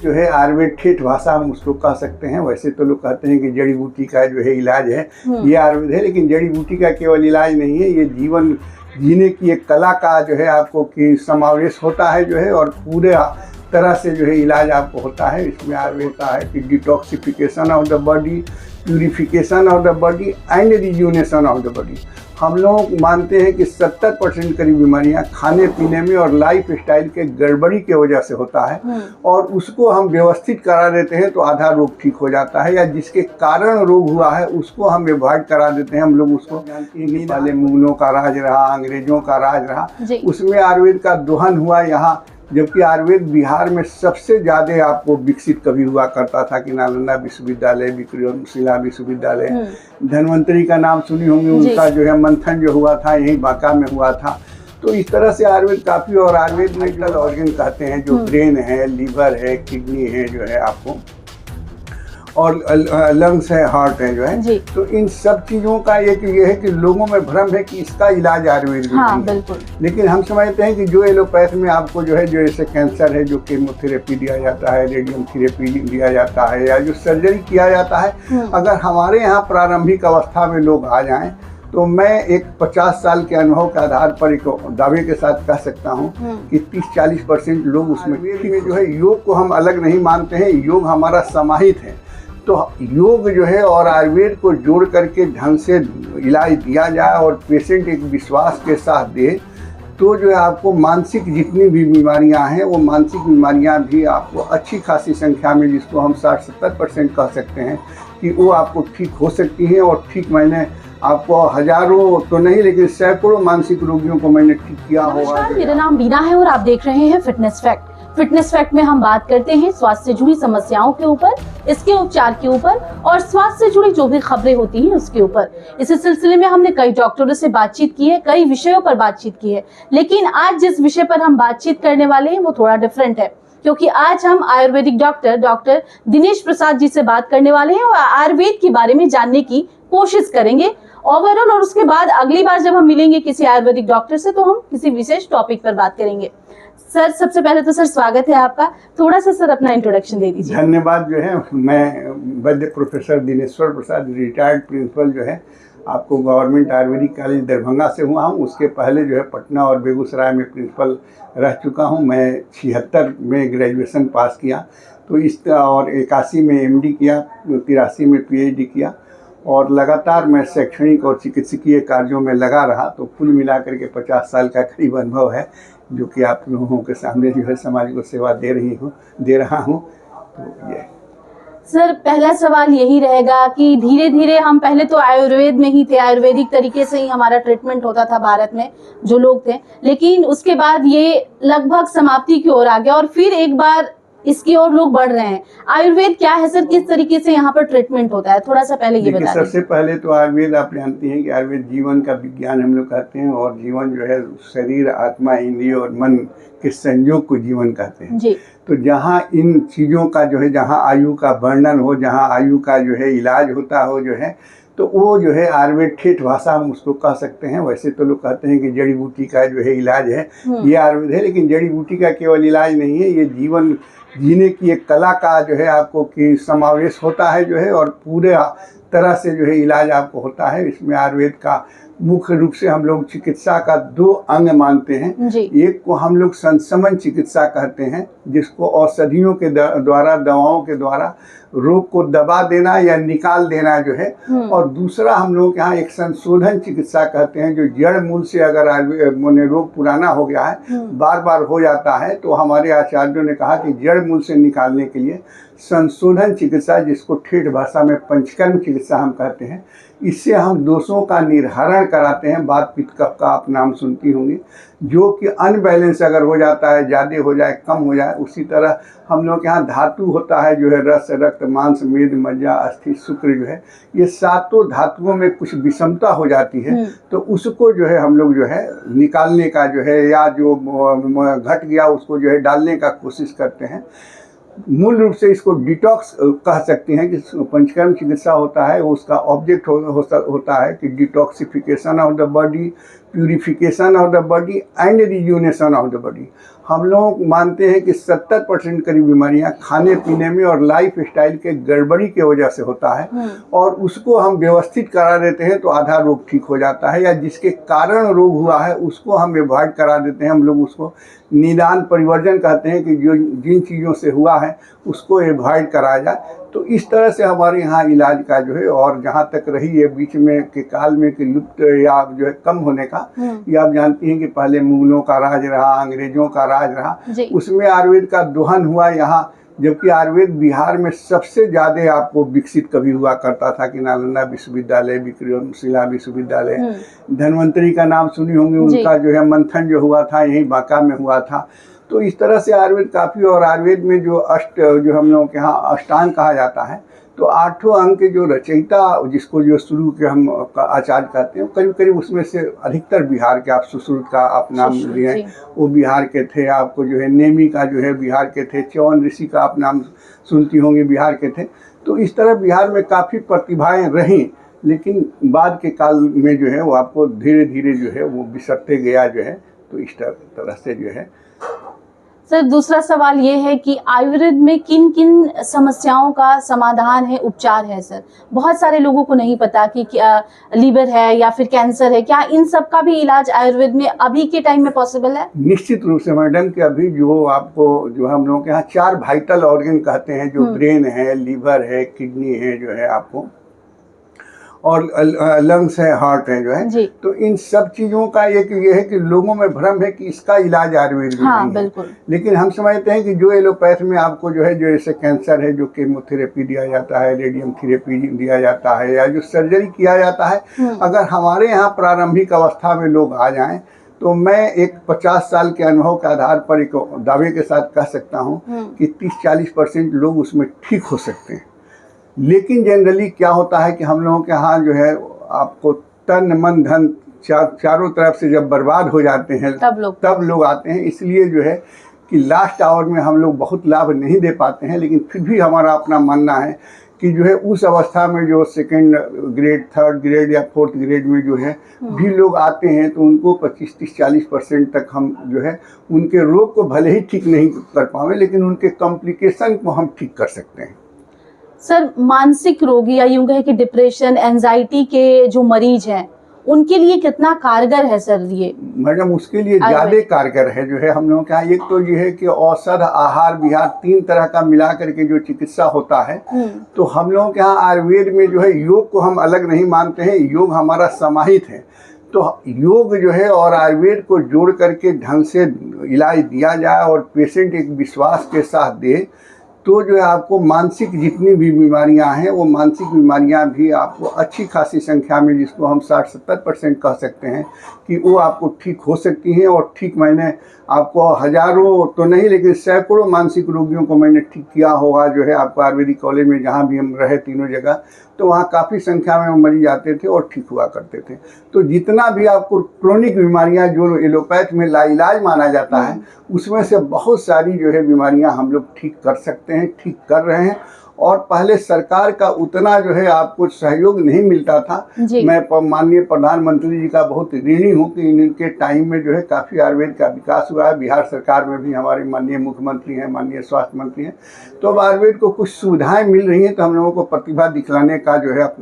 जो है आयुर्वेद ठेठ भाषा हम उसको कह सकते हैं। वैसे तो लोग कहते हैं कि जड़ी बूटी का जो है इलाज है ये आयुर्वेद है, लेकिन जड़ी बूटी का केवल इलाज नहीं है, ये जीवन जीने की एक कला का जो है आपको कि समावेश होता है जो है, और पूरे तरह से जो है इलाज आपको होता है। इसमें आयुर्वेद होता है कि detoxification of the body, purification of the body and rejuvenation of the body. हम लोग मानते हैं कि 70% करीब बीमारियां खाने पीने में और लाइफ स्टाइल के गड़बड़ी की वजह से होता है, और उसको हम व्यवस्थित करा देते हैं तो आधा रोग ठीक हो जाता है, या जिसके कारण रोग हुआ है उसको हम अवॉइड करा देते हैं। हम लोग उसको पहले मुगलों का राज रहा, अंग्रेजों का राज रहा, उसमें आयुर्वेद का दोहन हुआ यहाँ, जबकि आयुर्वेद बिहार में सबसे ज़्यादा आपको विकसित कभी हुआ करता था कि नालंदा विश्वविद्यालय, विक्रमशिला विश्वविद्यालय, धन्वंतरी का नाम सुनी होंगे, उनका जो है मंथन जो हुआ था यहीं बांका में हुआ था। तो इस तरह से आयुर्वेद काफ़ी, और आयुर्वेद में विटल ऑर्गन कहते हैं जो ब्रेन है, लीवर है, किडनी है जो है आपको, और लंग्स है, हार्ट है जो है। तो इन सब चीज़ों का एक ये है कि लोगों में भ्रम है कि इसका इलाज आयुर्वेद में नहीं है। लेकिन हम समझते हैं कि जो एलोपैथ में आपको जो है, जो ऐसे कैंसर है जो केमोथेरेपी दिया जाता है, रेडियम थेरेपी दिया जाता है, या जो सर्जरी किया जाता है, अगर हमारे यहाँ प्रारंभिक अवस्था में लोग आ जाएं तो मैं एक 50 साल के अनुभव के आधार पर एक दावे के साथ कह सकता हूँ कि 30-40% लोग उसमें जो है, योग को हम अलग नहीं मानते हैं, योग हमारा समाहित है। तो योग जो है और आयुर्वेद को जोड़ करके ढंग से इलाज दिया जाए और पेशेंट एक विश्वास के साथ दे, तो जो है आपको मानसिक जितनी भी बीमारियां हैं वो मानसिक बीमारियां भी आपको अच्छी खासी संख्या में, जिसको हम 60-70% कह सकते हैं, कि वो आपको ठीक हो सकती हैं। और ठीक मैंने आपको हजारों तो नहीं लेकिन सैकड़ों मानसिक रोगियों को मैंने ठीक किया होगा। मेरा नाम बीना है और आप देख रहे हैं फिटनेस फैक्ट। फिटनेस फैक्ट में हम बात करते हैं स्वास्थ्य से जुड़ी समस्याओं के ऊपर, इसके उपचार के ऊपर, और स्वास्थ्य से जुड़ी जो भी खबरें होती हैं उसके ऊपर। इसी सिलसिले में हमने कई डॉक्टरों से बातचीत की है, कई विषयों पर बातचीत की है, लेकिन आज जिस विषय पर हम बातचीत करने वाले हैं वो थोड़ा डिफरेंट है, क्योंकि आज हम आयुर्वेदिक डॉक्टर दिनेश प्रसाद जी से बात करने वाले हैं और आयुर्वेद के बारे में जानने की कोशिश करेंगे ओवरऑल। और उसके बाद अगली बार जब हम मिलेंगे किसी आयुर्वेदिक डॉक्टर से तो हम किसी विशेष टॉपिक पर बात करेंगे। सर, सबसे पहले तो सर स्वागत है आपका, थोड़ा सा सर अपना इंट्रोडक्शन दे दीजिए। धन्यवाद। जो है मैं वैद्य प्रोफेसर दिनेश्वर प्रसाद, रिटायर्ड प्रिंसिपल जो है आपको गवर्नमेंट आयुर्वेदिक कॉलेज दरभंगा से हुआ हूँ। उसके पहले जो है पटना और बेगूसराय में प्रिंसिपल रह चुका हूँ। मैं 76 में ग्रेजुएशन पास किया, तो इस और 81 में MD किया, 83 में PhD किया, और लगातार मैं शैक्षणिक और चिकित्सकीय कार्यों में लगा रहा। तो कुल मिलाकर के 50 साल का करीब अनुभव है, जो कि आप लोगों के सामने जो है समाज को सेवा दे रहा हूँ। तो ये सर, पहला सवाल यही रहेगा कि धीरे धीरे हम पहले तो आयुर्वेद में ही थे, आयुर्वेदिक तरीके से ही हमारा ट्रीटमेंट होता था भारत में जो लोग थे, लेकिन उसके बाद ये लगभग समाप्ति की ओर आ गया और फिर एक बार इसकी ओर लोग बढ़ रहे हैं। आयुर्वेद क्या है सर, किस तरीके से यहाँ पर ट्रीटमेंट होता है, थोड़ा सा पहले ये बता दीजिए। सबसे पहले तो आयुर्वेद आप जानती हैं कि आयुर्वेद जीवन का विज्ञान हम लोग कहते हैं, और जीवन जो है शरीर, आत्मा, इंद्रिय और मन के संयोग को जीवन कहते हैं जी। तो जहाँ इन चीज़ों का जो है, जहाँ आयु का वर्णन हो, जहाँ आयु का जो है इलाज होता हो जो है, तो वो जो है आयुर्वेद ठेठ भाषा हम उसको कह सकते हैं। वैसे तो लोग कहते हैं कि जड़ी बूटी का जो है इलाज है ये आयुर्वेद है, लेकिन जड़ी बूटी का केवल इलाज नहीं है, ये जीवन जीने की एक कला का जो है आपको कि समावेश होता है जो है, और पूरे तरह से जो है इलाज आपको होता है। इसमें आयुर्वेद का मुख्य रूप से हम लोग चिकित्सा का 2 अंग मानते हैं। एक को हम लोग संशमन चिकित्सा कहते हैं, जिसको औषधियों के द्वारा, दवाओं के द्वारा रोग को दबा देना या निकाल देना जो है, और दूसरा हम लोग यहाँ एक संशोधन चिकित्सा कहते हैं, जो जड़ मूल से अगर रोग पुराना हो गया है, बार बार हो जाता है, तो हमारे आचार्यों ने कहा कि जड़ मूल से निकालने के लिए संशोधन चिकित्सा, जिसको ठेठ भाषा में पंचकर्म चिकित्सा हम कहते हैं, इससे हम दोषों का निर्धारण कराते हैं। वात पित्त कफ का आप नाम सुनती होंगी, जो कि अनबैलेंस अगर हो जाता है, ज़्यादा हो जाए, कम हो जाए, उसी तरह हम लोग के यहाँ धातु होता है जो है रस, रक्त, मांस, मेद, मज्जा, अस्थि, शुक्र जो है, ये 7 धातुओं में कुछ विषमता हो जाती है, तो उसको जो है हम लोग जो है निकालने का जो है, या जो घट गया उसको जो है डालने का कोशिश करते हैं। मूल रूप से इसको डिटॉक्स कह सकते हैं कि पंचकर्म चिकित्सा होता है, उसका ऑब्जेक्ट होता है कि detoxification of the body, purification of the body and rejuvenation of the body. हम लोग मानते हैं कि 70% करीब बीमारियां खाने पीने में और लाइफ स्टाइल के गड़बड़ी की वजह से होता है, और उसको हम व्यवस्थित करा देते हैं तो आधा रोग ठीक हो जाता है, या जिसके कारण रोग हुआ है उसको हम अवॉइड करा देते हैं। हम लोग उसको निदान परिवर्जन कहते हैं कि जो जिन चीज़ों से हुआ है उसको अवॉइड कराया जाए। तो इस तरह से हमारे यहाँ इलाज का जो है, और जहाँ तक रही है बीच में के काल में कि लुप्त या जो है कम होने का, ये आप जानती हैं कि पहले मुगलों का राज रहा, अंग्रेजों का राज रहा, उसमें आयुर्वेद का दोहन हुआ यहाँ, जबकि आयुर्वेद बिहार में सबसे ज़्यादा आपको विकसित कभी हुआ करता था कि नालंदा विश्वविद्यालय, विक्रमशिला विश्वविद्यालय, धन्वंतरी का नाम सुनी होंगे, उनका जो है मंथन जो हुआ था यहीं बांका में हुआ था। तो इस तरह से आयुर्वेद काफ़ी, और आयुर्वेद में जो हम लोगों के यहाँ अष्टांग कहा जाता है, तो 8 अंग के जो रचयिता, जिसको जो शुरू के हम आचार्य कहते हैं, करीब करीब उसमें से अधिकतर बिहार के, आप सुश्रुत का आप नाम लिए वो बिहार के थे, आपको जो है नेमी का जो है बिहार के थे, च्यवन ऋषि का आप नाम सुनती होंगी बिहार के थे। तो इस तरह बिहार में काफ़ी प्रतिभाएं रहीं, लेकिन बाद के काल में जो है वो आपको धीरे धीरे जो है वो बिसरते गया जो है। तो इस तरह से जो है। सर दूसरा सवाल ये है कि आयुर्वेद में किन किन समस्याओं का समाधान है, उपचार है सर? बहुत सारे लोगों को नहीं पता कि क्या लीवर है या फिर कैंसर है, क्या इन सब का भी इलाज आयुर्वेद में अभी के टाइम में पॉसिबल है? निश्चित रूप से मैडम, कि अभी जो आपको जो हम लोगों के यहाँ 4 वाइटल ऑर्गन कहते हैं, जो ब्रेन है, लीवर है, किडनी है जो है आपको, और लंग्स है, हार्ट है जो है, तो इन सब चीज़ों का एक ये है कि लोगों में भ्रम है कि इसका इलाज आयुर्वेद में नहीं है। लेकिन हम समझते हैं कि जो एलोपैथ में आपको जो है, जो जैसे कैंसर है, जो केमोथेरेपी दिया जाता है, रेडियम थेरेपी दिया जाता है, या जो सर्जरी किया जाता है, अगर हमारे यहाँ प्रारंभिक अवस्था में लोग आ जाएं, तो मैं एक 50 साल के अनुभव के आधार पर एक दावे के साथ कह सकता हूँ कि 30-40% लोग उसमें ठीक हो सकते हैं। लेकिन जनरली क्या होता है कि हम लोगों के यहाँ जो है आपको तन मन धन चारों तरफ से जब बर्बाद हो जाते हैं तब लोग आते हैं। इसलिए जो है कि लास्ट आवर में हम लोग बहुत लाभ नहीं दे पाते हैं, लेकिन फिर भी हमारा अपना मानना है कि जो है उस अवस्था में जो 2nd ग्रेड, 3rd ग्रेड या 4th ग्रेड में जो है भी लोग आते हैं, तो उनको 25-30-40% तक हम जो है उनके रोग को भले ही ठीक नहीं कर पाएं, लेकिन उनके कॉम्प्लिकेशन को हम ठीक कर सकते हैं। सर मानसिक रोगी या यूं कहे कि डिप्रेशन, एंजाइटी के जो मरीज हैं, उनके लिए कितना कारगर है सर ये? मैडम उसके लिए ज़्यादा कारगर है जो है हम लोगों के यहाँ। एक तो ये है कि औषध, आहार विहार 3 तरह का मिला करके जो चिकित्सा होता है, तो हम लोगों के यहाँ आयुर्वेद में जो है योग को हम अलग नहीं मानते हैं, योग हमारा समाहित है। तो योग जो है और आयुर्वेद को जोड़ करके ढंग से इलाज दिया जाए और पेशेंट एक विश्वास के साथ दे, तो जो है आपको मानसिक जितनी भी बीमारियां हैं, वो मानसिक बीमारियां भी आपको अच्छी खासी संख्या में, जिसको हम 60-70% कह सकते हैं, कि वो आपको ठीक हो सकती हैं। और ठीक मैंने आपको हजारों तो नहीं, लेकिन सैकड़ों मानसिक रोगियों को मैंने ठीक किया होगा जो है आपको आयुर्वेदिक कॉलेज में, जहाँ भी हम रहे तीनों जगह, तो वहाँ काफ़ी संख्या में मरीज आते थे और ठीक हुआ करते थे। तो जितना भी आपको क्रोनिक बीमारियाँ जो एलोपैथ में लाइलाज माना जाता है, उसमें से बहुत सारी जो है बीमारियाँ हम लोग ठीक कर सकते हैं, ठीक कर रहे हैं। और पहले सरकार का उतना जो है आपको सहयोग नहीं मिलता था। मैं माननीय प्रधानमंत्री जी का बहुत ऋणी हूँ कि इनके टाइम में जो है काफ़ी आयुर्वेद का विकास हुआ है। बिहार सरकार में भी हमारे माननीय मुख्यमंत्री हैं, माननीय स्वास्थ्य मंत्री हैं, तो अब आयुर्वेद को कुछ सुविधाएं मिल रही हैं, तो हम लोगों को प्रतिभा दिखलाने का जो है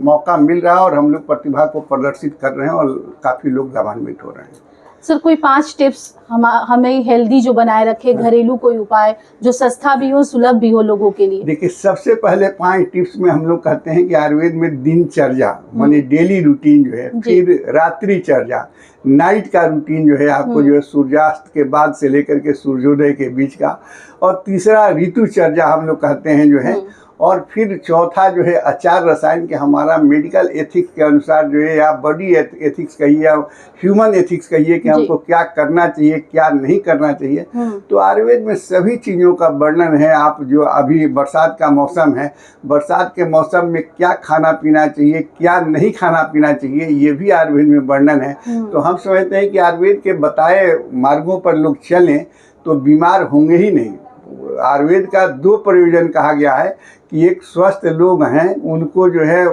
मौका मिल रहा है, और हम लोग प्रतिभा को प्रदर्शित कर रहे हैं और काफ़ी लोग लाभान्वित हो रहे हैं। सर कोई 5 टिप्स हमें हेल्दी जो बनाए रखे, घरेलू कोई उपाय जो सस्ता भी हो, सुलभ भी हो लोगों के लिए? देखिए, सबसे पहले 5 टिप्स में हम लोग कहते हैं कि आयुर्वेद में दिनचर्या माने डेली रूटीन जो है, फिर रात्रिचर्या, नाइट का रूटीन जो है आपको जो है सूर्यास्त के बाद से लेकर के सूर्योदय के बीच का, और तीसरा ऋतुचर्या हम लोग कहते हैं जो है, और फिर चौथा जो है आचार रसायन के हमारा मेडिकल एथिक्स के अनुसार जो है, या बॉडी एथिक्स कहिए या ह्यूमन एथिक्स कहिए कि हमको क्या करना चाहिए क्या नहीं करना चाहिए। तो आयुर्वेद में सभी चीज़ों का वर्णन है। आप जो अभी बरसात का मौसम है, बरसात के मौसम में क्या खाना पीना चाहिए, क्या नहीं खाना पीना चाहिए, ये भी आयुर्वेद में वर्णन है। तो हम समझते हैं कि आयुर्वेद के बताए मार्गों पर लोग चलें तो बीमार होंगे ही नहीं। आयुर्वेद का 2 प्रयोजन कहा गया है कि एक स्वस्थ लोग हैं, उनको जो है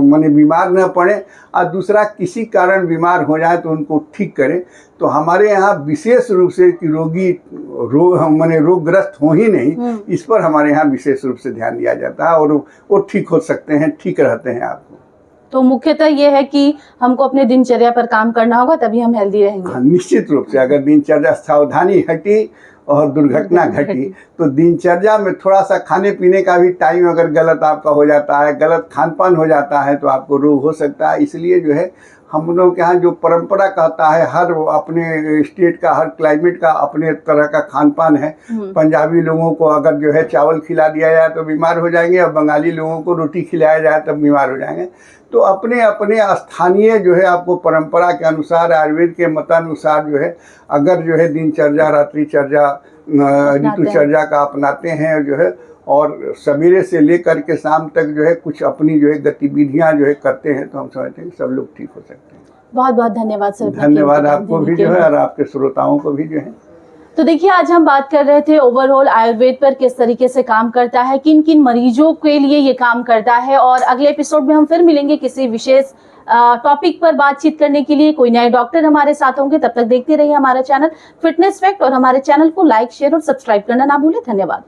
माने बीमार न पड़े, और दूसरा किसी कारण बीमार हो जाए तो उनको ठीक करें। तो हमारे यहाँ विशेष रूप से कि माने रोगग्रस्त हो ही नहीं, इस पर हमारे यहाँ विशेष रूप से ध्यान दिया जाता है, और वो ठीक हो सकते हैं, ठीक रहते हैं आपको। तो मुख्यतः ये है कि हमको अपने दिनचर्या पर काम करना होगा, तभी हम हेल्दी रहेंगे। हाँ, निश्चित रूप से अगर दिनचर्या सावधानी हटी और दुर्घटना घटी, तो दिनचर्या में थोड़ा सा खाने पीने का भी टाइम अगर गलत आपका हो जाता है, गलत खान पान हो जाता है, तो आपको रोग हो सकता है। इसलिए जो है हम लोग के यहाँ जो परंपरा कहता है, हर अपने स्टेट का, हर क्लाइमेट का अपने तरह का खान पान है। पंजाबी लोगों को अगर जो है चावल खिला दिया जाए तो बीमार हो जाएंगे, और बंगाली लोगों को रोटी खिलाया जाए तब बीमार हो जाएंगे। तो अपने अपने स्थानीय जो है आपको परंपरा के अनुसार, आयुर्वेद के मतानुसार जो है, अगर जो है दिनचर्या, रात्रिचर्या, ऋतुचर्या का अपनाते हैं जो है, और सवेरे से लेकर के शाम तक जो है कुछ अपनी जो है गतिविधियां जो है करते हैं, तो हम समझते हैं कि सब लोग ठीक हो सकते हैं। बहुत बहुत धन्यवाद सर। धन्यवाद आपको भी जो है, और आपके श्रोताओं को भी जो है। तो देखिए, आज हम बात कर रहे थे ओवरऑल आयुर्वेद पर किस तरीके से काम करता है, किन किन मरीजों के लिए ये काम करता है। और अगले एपिसोड में हम फिर मिलेंगे किसी विशेष टॉपिक पर बातचीत करने के लिए। कोई नए डॉक्टर हमारे साथ होंगे। तब तक देखते रहिए हमारा चैनल फिटनेस फैक्ट, और हमारे चैनल को लाइक, शेयर और सब्सक्राइब करना ना भूलें। धन्यवाद।